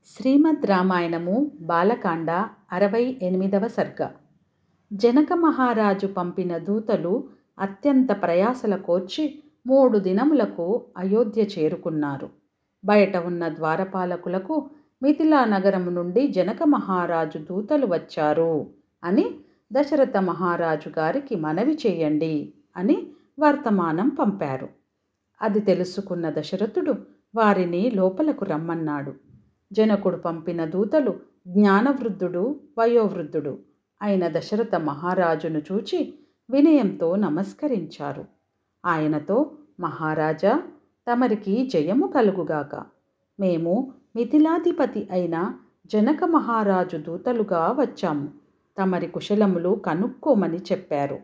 శ్రీమద్ రామాయణము బాలకాండ 68వ సర్గ. జనక మహారాజు పంపిన దూతలు అత్యంత ప్రయాసల కోర్చి 3 దినములకు అయోధ్య చేరుకున్నారు. బయట ఉన్న ద్వారపాలకులకు మిథిలా నగరము నుండి జనక మహారాజు దూతలు వచ్చారు అని దశరథ మహారాజు గారికి మనవి చేయండి అని వర్తమానం పంపారు. అది తెలుసుకున్న దశరథుడు వారిని లోపలకు రమ్మన్నాడు. జనకుడు పంపిన దూతలు జ్ఞానవృద్ధుడు వయోవృద్ధుడు అయిన దశరథ మహారాజును చూచి వినయంతో నమస్కరించారు. ఆయనతో, మహారాజా, తమరికి జయము కలుగుగాక. మేము మిథిలాధిపతి అయిన జనక మహారాజు దూతలుగా వచ్చాము. తమరి కుశలములు కనుక్కోమని చెప్పారు.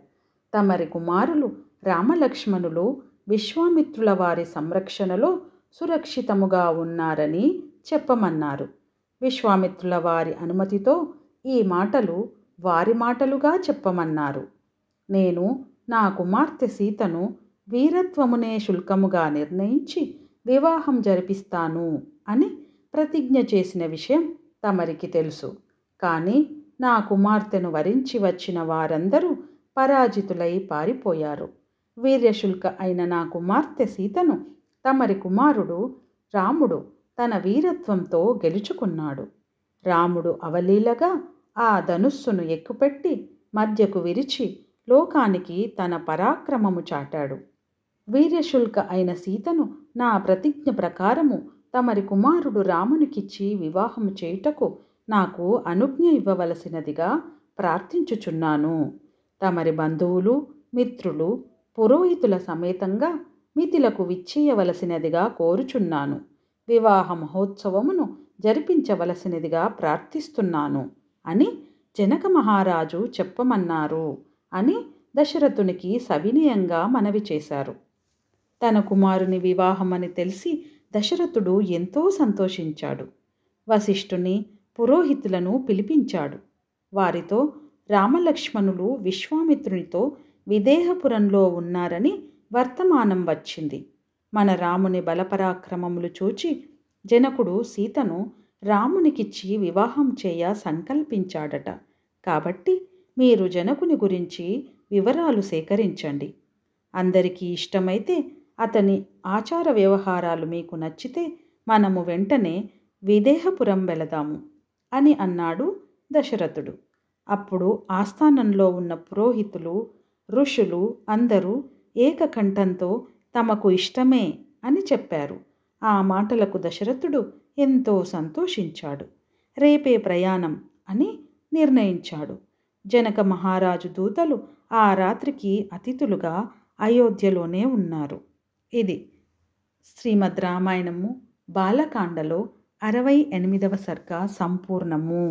తమరి కుమారులు రామలక్ష్మణులు విశ్వామిత్రుల వారి సంరక్షణలో సురక్షితముగా ఉన్నారని చెప్పమన్నారు. విశ్వామిత్రుల వారి అనుమతితో ఈ మాటలు వారి మాటలుగా చెప్పమన్నారు. నేను నా కుమార్తె సీతను వీరత్వమునే శుల్కముగా నిర్ణయించి వివాహం జరిపిస్తాను అని ప్రతిజ్ఞ చేసిన విషయం తమరికి తెలుసు. కానీ నా కుమార్తెను వరించి వచ్చిన వారందరూ పరాజితులై పారిపోయారు. వీర్యశుల్క అయిన నా కుమార్తె సీతను తమరి కుమారుడు రాముడు తన వీరత్వంతో గెలుచుకున్నాడు. రాముడు అవలీలగా ఆ ధనుస్సును ఎక్కుపెట్టి మధ్యకు విరిచి లోకానికి తన పరాక్రమము చాటాడు. వీర్యశుల్క అయిన సీతను నా ప్రతిజ్ఞ ప్రకారము తమరి కుమారుడు రామునికిచ్చి వివాహము చేయుటకు నాకు అనుజ్ఞ ఇవ్వవలసినదిగా ప్రార్థించుచున్నాను. తమరి బంధువులు, మిత్రులు, పురోహితుల సమేతంగా మిథిలకు విచ్చేయవలసినదిగా కోరుచున్నాను. వివాహ మహోత్సవమును జరిపించవలసినదిగా ప్రార్థిస్తున్నాను అని జనక మహారాజు చెప్పమన్నారు అని దశరథునికి సవినయంగా మనవి చేశారు. తన కుమారుని వివాహమని తెలిసి దశరథుడు ఎంతో సంతోషించాడు. వశిష్ఠుని, పురోహితులను పిలిపించాడు. వారితో రామలక్ష్మణులు విశ్వామిత్రునితో విదేహపురంలో ఉన్నారని వర్తమానం వచ్చింది. మన రాముని బలపరాక్రమములు చూచి జనకుడు సీతను రామునికిచ్చి వివాహం చేయ సంకల్పించాడట. కాబట్టి మీరు జనకుని గురించి వివరాలు సేకరించండి. అందరికీ ఇష్టమైతే, అతని ఆచార వ్యవహారాలు మీకు నచ్చితే మనము వెంటనే విదేహపురం వెళదాము అని అన్నాడు దశరథుడు. అప్పుడు ఆస్థానంలో ఉన్న పురోహితులు, ఋషులు అందరూ ఏకకంఠంతో తమకు ఇష్టమే అని చెప్పారు. ఆ మాటలకు దశరథుడు ఎంతో సంతోషించాడు. రేపే ప్రయాణం అని నిర్ణయించాడు. జనక మహారాజు దూతలు ఆ రాత్రికి అతిథులుగా అయోధ్యలోనే ఉన్నారు. ఇది శ్రీమద్ రామాయణము బాలకాండలో 68వ సర్గ సంపూర్ణము.